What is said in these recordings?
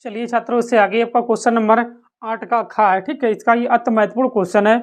चलिए छात्रों, इससे आगे आपका क्वेश्चन नंबर 8 का खा है। ठीक है, इसका ये अति महत्वपूर्ण क्वेश्चन है।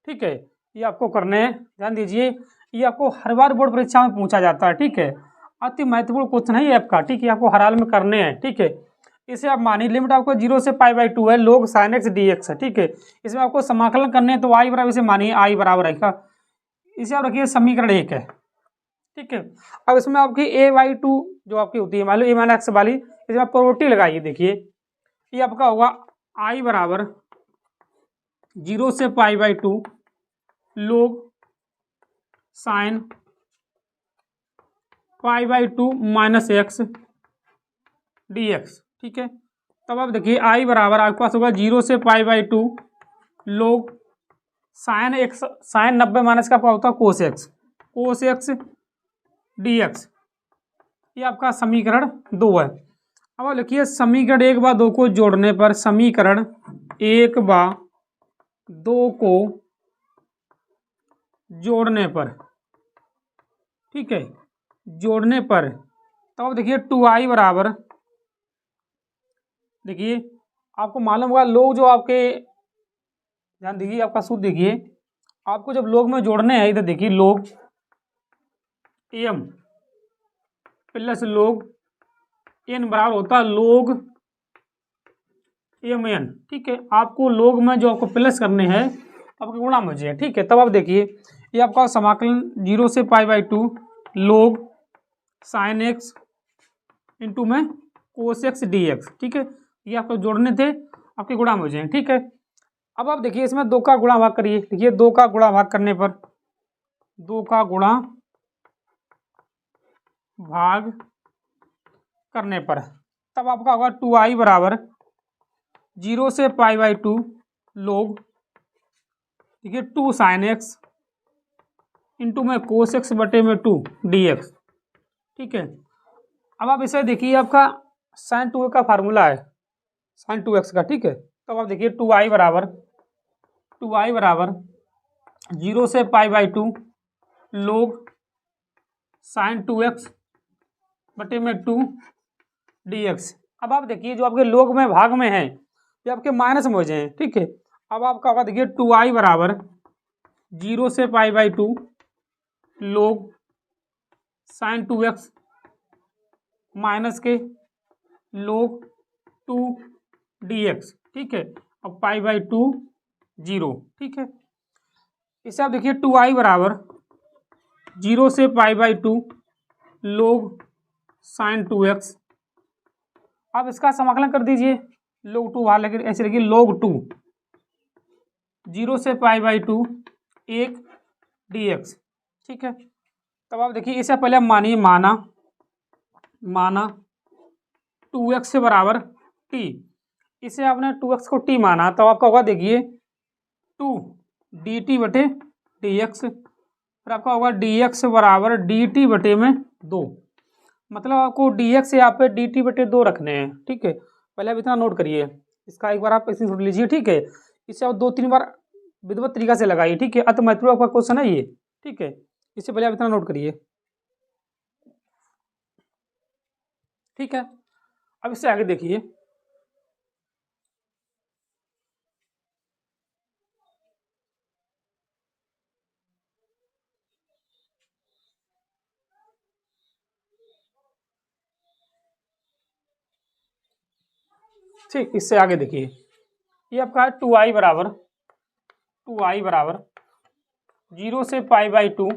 ठीक है, ये आपको करने हैं, ध्यान दीजिए। ये आपको हर बार बोर्ड परीक्षा में पूछा जाता है। ठीक है, अति महत्वपूर्ण क्वेश्चन है ये आपका। ठीक है, आपको हर हाल में करने हैं। ठीक है, इसे आप मानिए लिमिट आपको 0 से π/2 है, log sin x dx है। ठीक है, इसमें आपको समाकलन करने हैं, तो y बराबर, इसे मानिए i बराबर है, इसे आप रखिए समीकरण 1 है। ठीक है, अब इसमें आपकी a/2 जो आपकी होती है, मान लो a - x वाली, इसमें आप प्रोबेबिलिटी लगाइए। देखिए ये आपका होगा i बराबर 0 से π/2 log sin π/2 minus x dx। ठीक है, तब आप देखिए i बराबर आपके पास होगा 0 से π/2 log sin x, sin 90 minus का होता है cos x dx। ये आपका समीकरण 2 है। अब लिखिए समीकरण 1 व 2 को जोड़ने पर, समीकरण 1 व 2 को जोड़ने पर, ठीक है, जोड़ने पर, तो अब देखिए 2i बराबर, देखिए आपको मालूम होगा लोग जो आपके, ध्यान दीजिए आपका सूत्र देखिए, आपको जब लोग में जोड़ने हैं, इधर देखिए लोग एम प्लस लोग एन बराबर होता है लोग एम एन। ठीक है, आपको लोग में जो आपको प्लस करने हैं, आपके गुणा में है। ठीक है, तब आप देखिए ये आपका समाकलन 0 से π/2 लोग साइन एक्स इंटू में कोस एक्स dx। ठीक है, ये आपको जोड़ने थे, आपके गुणा में हो जाए। ठीक है, अब आप देखिए इसमें 2 का गुणा भाग करिए। देखिए 2 का गुणा भाग करने पर, 2 का गुणा भाग करने पर, तब आपका होगा 2i बराबर 0 से π/2 लोग, देखिए 2 साइन एक्स इंटू में कोस एक्स बटे में 2 dx। ठीक है, अब आप इसे देखिए, आपका sin 2x का फार्मूला है, sin 2x का। ठीक है, तो आप देखिए 2i बराबर 0 से π/2 लोग sin 2x बटे में 2 dx। अब आप देखिए जो आपके लोग में भाग में है, ये आपके माइनस में हो जाए। ठीक है, अब आपका होगा देखिए 2i बराबर 0 से π/2 लोग sin 2x माइनस के लोग 2 dx। ठीक है, अब π/2 0। ठीक है, इसे आप देखिए 2i बराबर 0 से π/2 लोग sin 2x। आप इसका समाकलन कर दीजिए, लोग 2 बाहर लेकर ऐसे लिखिए लोग 2 0 से π/2 1 dx। ठीक है, तब आप देखिए इसे पहले मानिए, माना 2x से बराबर t, इसे आपने 2x को t माना, तो आपका होगा देखिए 2 dt बटे dx, फिर आपका होगा dx बराबर dt बटे में 2। मतलब आपको dx यहाँ पे dt बटे 2 रखने हैं। ठीक है, पहले आप इतना नोट करिए, इसका एक बार आप इसे नोट लीजिए। ठीक है, इसे आप 2-3 बार विधिवत तरीका से लगाइए। ठीक है, अति महत्वपूर्ण आपका क्वेश्चन है ये। ठीक है, इससे पहले आप इतना नोट करिए। ठीक है, अब इससे आगे देखिए, ठीक, इससे आगे देखिए, ये आपका है 2i बराबर 0 से π/2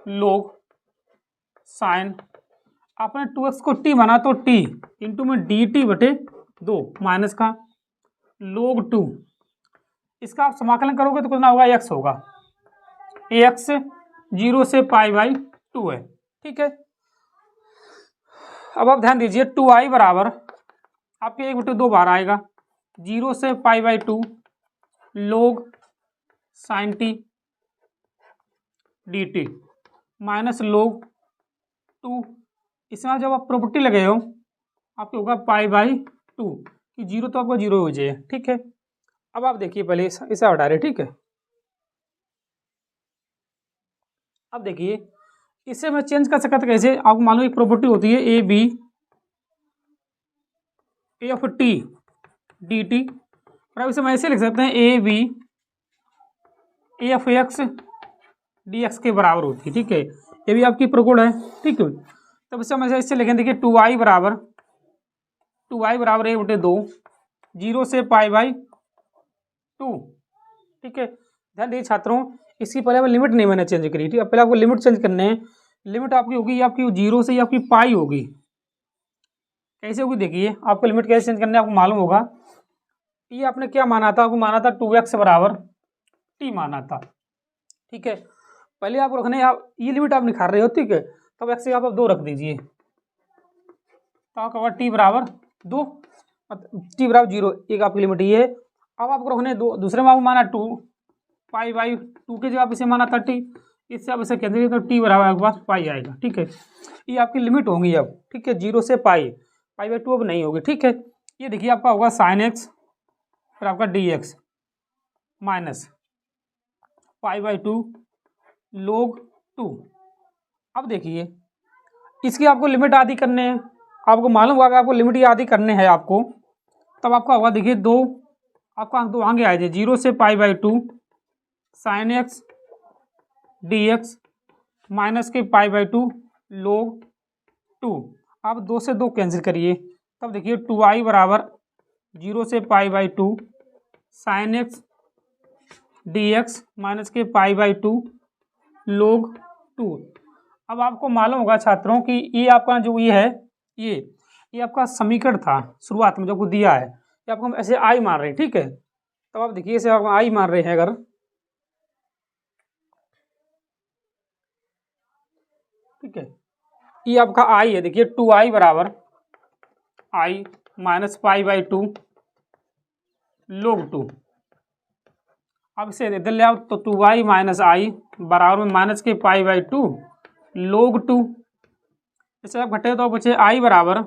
लोग साइन, आपने 2x को t माना तो t इंटू में dt बटे 2 माइनस का लोग 2, इसका आप समाकलन करोगे तो कितना होगा, x होगा, x 0 से π/2 है। ठीक है, अब आप ध्यान दीजिए 2i बराबर आपके 1/2 बार आएगा, 0 से π/2 लोग साइन t dt माइनस लोग 2, इसमें जब आप प्रॉपर्टी लगे हो, आपको होगा π/2 कि 0 तो आपको 0 हो जाए। ठीक है, अब आप देखिए पहले इसे हटा रहे। ठीक है, अब देखिए इसे मैं चेंज कर सकता था कैसे, आपको मालूम एक प्रॉपर्टी होती है A B F T D T, और अब इसे हम ऐसे लिख सकते हैं A B F X D X के बराबर होती है, ठीक है। ये भी आपकी प्रगुण है, ठीक है। तब इसे हम ऐसे लिखें, देखिए 2i बराबर ए बटे 2 0 से पाई बाई 2, ठीक है। ध्यान दीजिए छात्रों, इसकी पहले आप लिमिट नहीं मैंने चेंज करी, ठीक है। पहले आपको लिमिट चेंज करने हैं। लिमिट आपकी होगी, आपकी 0 से आपकी पाई होगी। कैसे होगी देखिए, आपको लिमिट कैसे चेंज करने आपको मालूम होगा। ये आपने क्या माना था, आपको माना था 2x बराबर t माना था, ठीक है। पहले आप रखने, आप ये लिमिट आप निकाल रहे हो, ठीक है। तब x से आप 2 रख दीजिए, तो आपका होगा t बराबर 2, t बराबर 0, एक आपकी लिमिट ये है। अब आपको रखने दूसरे में आपको माना 2 पाई बाई 2 के जगह आप इसे माना 30, इससे आप इसे कैंसिल तो t बराबर आपके पास पाई आएगा, ठीक है। ये आपकी लिमिट होंगी अब, ठीक है, 0 से पाई बाई 2 अब नहीं होगी, ठीक है। ये देखिए आपका होगा साइन एक्स फिर आपका D x minus pi by 2 log 2। अब देखिए इसकी आपको लिमिट आदि करने हैं, आपको मालूम होगा कि आपको लिमिट आदि करने हैं आपको, तब आपका होगा देखिए 2 आपका 2 आगे आए थे 0 से pi by 2 sine x D x minus के पाई बाई 2 log 2। आप 2 से 2 कैंसिल करिए, तब देखिए 2i बराबर 0 से pi by 2 sine x D x minus के पाई बाई 2 log 2। अब आपको मालूम होगा छात्रों कि ये आपका जो ये है, ये आपका समीकरण था शुरुआत में जो आपको दिया है, ये आपको हम ऐसे आई मान रहे हैं, ठीक है। तब आप देखिए इसे आप आई मान रहे हैं अगर, ठीक है। ये आपका आई है, देखिए 2i बराबर आई माइनस पाई बाई 2 log 2। अब इसे इधर ले आओ तो 2i माइनस आई बराबर में माइनस के पाई बाई 2 log 2। इसे आप घटे तो बचे i बराबर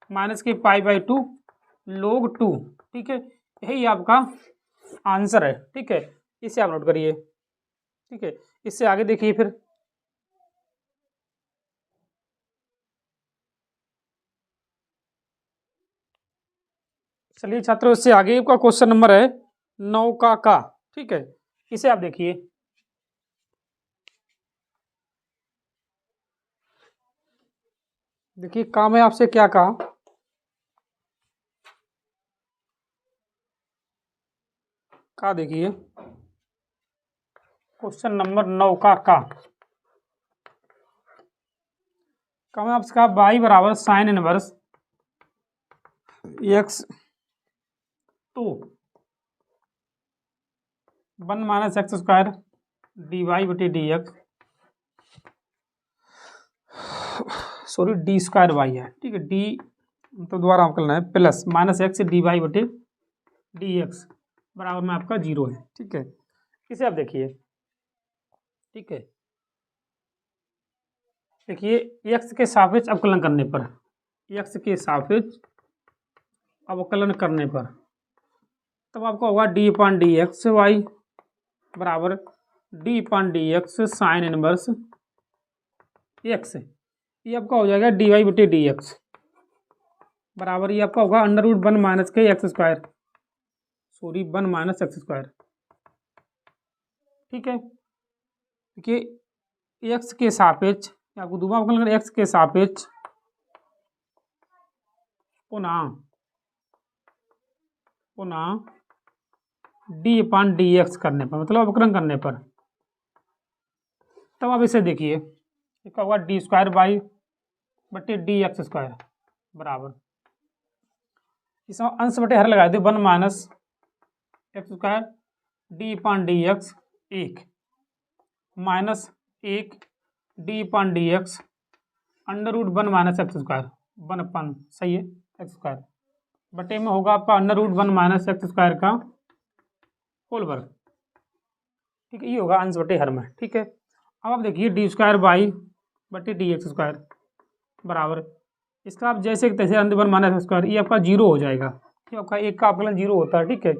माइनस के पाई बाई 2 log 2, ठीक है। यही आपका आंसर है, ठीक है। इसे आप नोट करिए, ठीक है। इससे आगे देखिए फिर, चलिए छात्रों इससे आगे का क्वेश्चन नंबर है 9 का, ठीक है। इसे आप देखिए, देखिए काम है आपसे क्या कहा, देखिए क्वेश्चन नंबर 9 का काम है आपसे कहा y बराबर sine inverse x 2 1 minus x square D Y बटे D x, sorry d square y है, ठीक है। डी तो दोबारा हम करना है plus minus x D Y बटे डी एक्स बराबर में आपका 0 है, ठीक है। इसे आप देखिए, ठीक है। देखिए एक्स के सापेक्ष अवकलन करने पर, एक्स के सापेक्ष अवकलन करने पर तब आपका होगा d upon D x y बराबर d upon D x sine inverse x, ये आपका हो जाएगा डी वाई बटे डी एक्स बराबर ये आपका होगा अंडर रूट 1 माइनस के x square, sorry 1 minus x square, ठीक है। देखिए एक्स के सापेक्ष आपको दोबारा अवकलन करें, एक्स के सापेक्ष पुनः डी अपॉन डी एक्स करने पर, मतलब अवकलन करने पर, तब आप इसे देखिए इसका होगा डी स्क्वायर बाई बटे डी एक्स स्क्वायर बराबर, इसमें अंश बटे हर लगा दे 1 minus x square D upon D X 1 minus 1 D upon D X under root 1 minus x square 1 upon, सही है, एक्स स्क्वायर बटे में होगा आपका under root 1 minus x square का होल वर्ग, ठीक है। ये होगा अंश बटे हर में, ठीक है। अब आप देखिए डी स्क्वायर बाई बटे डी एक्स स्क्वायर बराबर, इसका आप जैसे तैसे अंडर 1 माइनस एक्स स्क्वायर, ये आपका 0 हो जाएगा, ये आपका एक का अवकलन 0 होता है, ठीक है।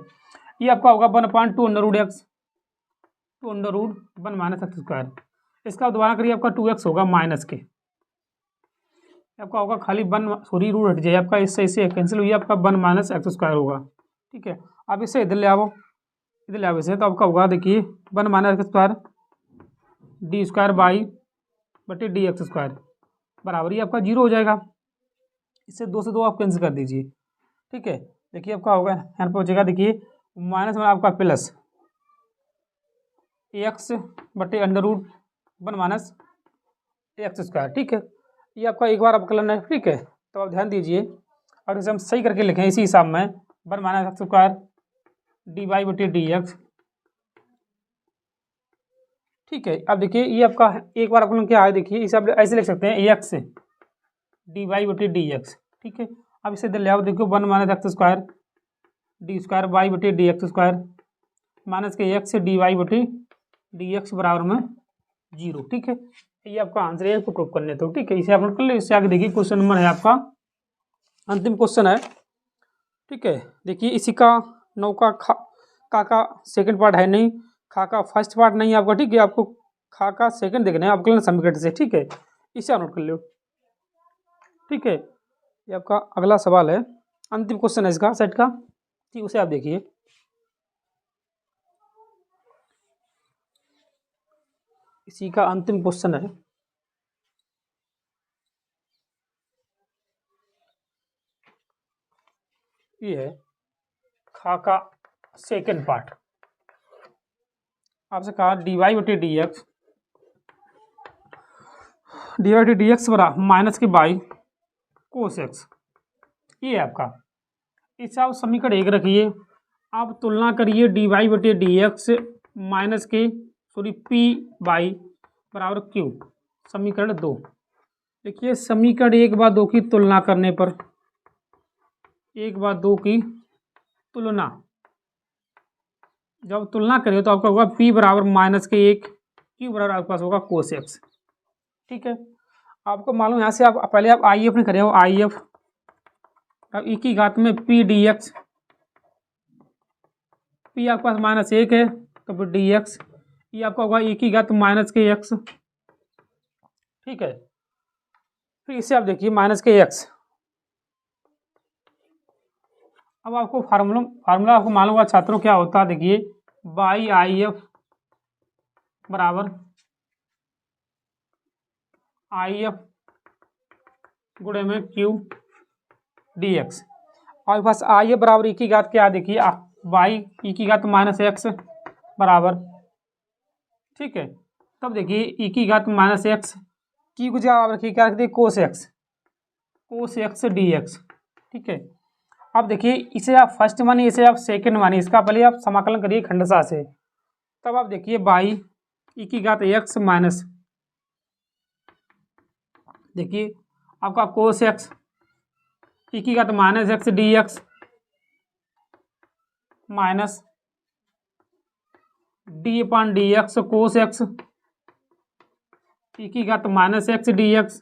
ये आपका होगा 1 upon 2 under root X 2 under root 1 minus x square, इसका दोबारा करिए आपका 2x होगा माइनस के, आपका होगा खाली वन, सॉरी रूट हट जाए आपका, इससे इसे कैंसिल हुई, आपका 1 माइनस एक्स स्क्वायर होगा। ठीक है, अब इससे इधर ले आओ, इधर ले आओ इसे, तो आपका होगा देखिए 1 minus x square D square by बटे डी एक्स स्क्वायर बराबर ही आपका 0 हो जाएगा। इससे 2 से 2 आप कैंसिल कर दीजिए। ठीक है, देखिए आपका होगा यहाँ पर हो जाएगा, देखिए माइनस में आपका प्लस एक्स बटे under root 1 minus x square. ठीक है, ये आपका एक बार अवकलन है। ठीक है, तो आप ध्यान दीजिए, और इसे हम सही करके लिखें इसी हिसाब में 1 minus x square D Y बटे डी एक्स। ठीक है, अब देखिए ये आपका एक बार अवकलन क्या है, देखिए इसे आप ऐसे लिख सकते हैं ए एक्स डी वाई बटे डी एक्स। ठीक है, अब इसे इधर ले आओ, देखो 1 minus x square D square Y बटे डी एक्स स्क्वायर माइनस के एक्स डी वाई बटे डी एक्स बराबर में 0। ठीक है, ये आपका आंसर है, इसको प्रूव करने तो। ठीक है, इसे आप नोट कर लो। इससे आगे देखिए क्वेश्चन नंबर है आपका अंतिम क्वेश्चन है। ठीक है, देखिए इसी का 9 का का सेकंड पार्ट है नहीं, खा का फर्स्ट पार्ट नहीं है आपका। ठीक है, आपको खा का सेकंड देखना है अवकलन समीकरण से। ठीक है, इसे आप नोट कर लो। ठीक है, ये आपका अगला सवाल है, अंतिम क्वेश्चन है इसका सेट का। ठीक, उसे आप देखिए। इसी का अंतिम क्वेश्चन है, ये है खा का सेकंड पार्ट। आपसे कहा डी वाई बटे डी एक्स बराबर माइनस के बाई कोस एक्स, ये है आपका। इसे आप समीकरण 1 रखिए, आप तुलना करिए डी वाई बटे डी एक्स माइनस के सॉरी पी बाई बराबर क्यू, समीकरण 2। देखिए समीकरण 1 व 2 की तुलना करने पर, 1 व 2 की तुलना जब तुलना करिए तो आपका होगा p बराबर माइनस के 1, q बराबर आपके पास होगा कोस एक्स। ठीक है, आपको मालूम यहाँ से आप पहले आप आई एफ नहीं करे हो, आई एफ अब e की घात में p डी एक्स, p आपके पास माइनस 1 है तो फिर डी एक्स, ये आपका होगा e की घात माइनस के x। ठीक है, फिर इसे आप देखिए माइनस के x। अब आपको फार्मूला आपको मालूम होगा छात्रों क्या होता है, देखिए बाई आई एफ बराबर आई एफ गुणे में क्यू डी एक्स, और पास आई एफ बराबर ई की घात क्या, देखिए बाई ई की घात माइनस एक्स बराबर। ठीक है, तब देखिए ई की घात माइनस एक्स की को जगह रखिए क्या रख दिए कोस एक्स डी एक्स। ठीक है, अब देखिए इसे आप फर्स्ट मानिए, इसे आप सेकंड मानिए, इसका पहले आप समाकलन करिए खंडशः से, तब आप देखिए बाई ई की घात एक्स माइनस, देखिए आपका कोस एक्स ई की घात minus x D x minus d upon D x cos x e की घात माइनस एक्स डी एक्स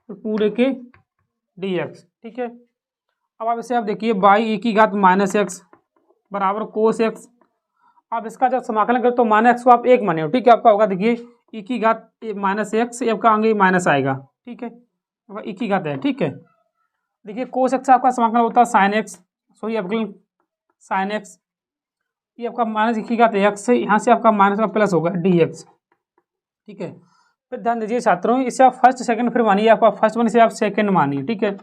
पूरे के डी एक्स। ठीक है, अब आप इसे आप देखिए बाई ई की घात माइनस एक्स बराबर कोस एक्स। अब इसका जब समाकलन करें तो माइनस एक्स को आप 1 माने हो। ठीक है, आपका होगा देखिए ई की घात माइनस एक्स, आपका आगे माइनस आएगा। ठीक है, ई की घात है। ठीक है, देखिए कोस एक्स आपका समाकलन होता है साइन एक्स, सॉरी अवकलन साइन एक्स, ये आपका माइनस ई की घात एक्स, यहाँ से आपका माइनस का प्लस होगा डी एक्स। ठीक है, फिर ध्यान दीजिए छात्रों, इसे आप फर्स्ट सेकंड फिर मानिए, आपका फर्स्ट वन इसे आप सेकंड मानिए। ठीक है,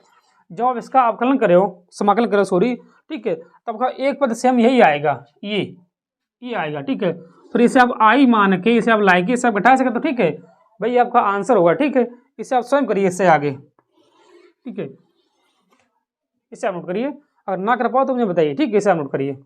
जब आप इसका अवकलन करे हो समाकलन करे सॉरी, ठीक है, तब का एक पद सेम यही आएगा, ये आएगा। ठीक है, फिर इसे आप आई मान के इसे आप लाएंगे, इसे आप घटा सके तो ठीक है भाई आपका आंसर होगा। ठीक है, इसे आप स्वयं करिए इससे आगे। ठीक है, इसे आप नोट करिए, अगर ना कर पाओ तो मुझे बताइए। ठीक है, इसे आप नोट करिए।